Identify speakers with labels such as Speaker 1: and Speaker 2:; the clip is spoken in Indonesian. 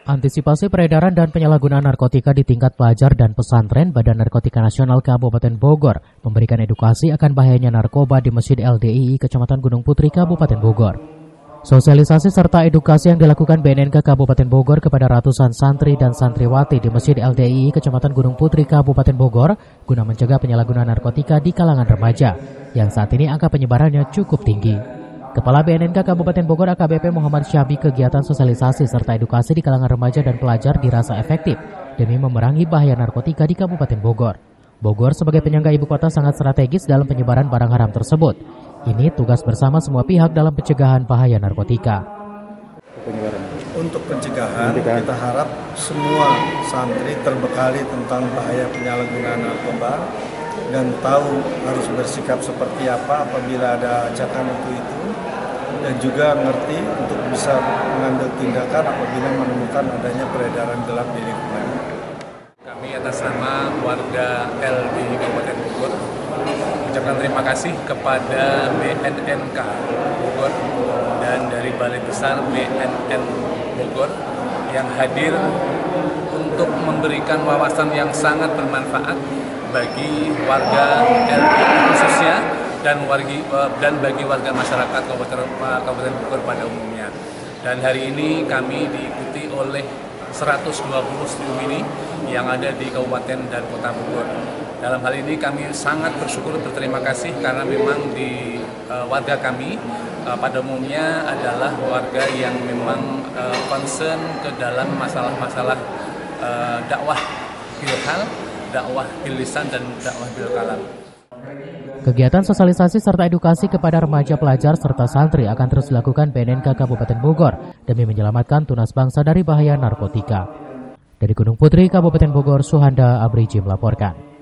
Speaker 1: Antisipasi peredaran dan penyalahgunaan narkotika di tingkat pelajar dan pesantren, Badan Narkotika Nasional Kabupaten Bogor memberikan edukasi akan bahayanya narkoba di Masjid LDII Kecamatan Gunung Putri, Kabupaten Bogor. Sosialisasi serta edukasi yang dilakukan BNNK Kabupaten Bogor kepada ratusan santri dan santriwati di Masjid LDII Kecamatan Gunung Putri, Kabupaten Bogor guna mencegah penyalahgunaan narkotika di kalangan remaja yang saat ini angka penyebarannya cukup tinggi. Kepala BNNK Kabupaten Bogor AKBP Muhammad Syabi kegiatan sosialisasi serta edukasi di kalangan remaja dan pelajar dirasa efektif demi memerangi bahaya narkotika di Kabupaten Bogor. Bogor sebagai penyangga ibu kota sangat strategis dalam penyebaran barang haram tersebut. Ini tugas bersama semua pihak dalam pencegahan bahaya narkotika.
Speaker 2: Untuk pencegahan, kita harap semua santri terbekali tentang bahaya penyalahgunaan narkoba dan tahu harus bersikap seperti apa apabila ada ajakan untuk itu, dan juga ngerti untuk bisa mengambil tindakan apabila menemukan adanya peredaran gelap di lingkungan.
Speaker 3: Kami atas nama warga LD Kabupaten Bogor mengucapkan terima kasih kepada BNNK Bogor dan dari Balai Besar BNN Bogor yang hadir untuk memberikan wawasan yang sangat bermanfaat bagi warga LD khususnya dan bagi warga masyarakat Kabupaten Bogor pada umumnya. Dan hari ini kami diikuti oleh 120 studi yang ada di Kabupaten dan Kota Bogor. Dalam hal ini kami sangat bersyukur, berterima kasih karena memang di warga kami pada umumnya adalah warga yang memang concern ke dalam masalah-masalah dakwah bil hal, dakwah bil lisan dan dakwah bil kalam.
Speaker 1: Kegiatan sosialisasi serta edukasi kepada remaja pelajar serta santri akan terus dilakukan BNNK Kabupaten Bogor demi menyelamatkan tunas bangsa dari bahaya narkotika. Dari Gunung Putri, Kabupaten Bogor, Suhanda Abriji melaporkan.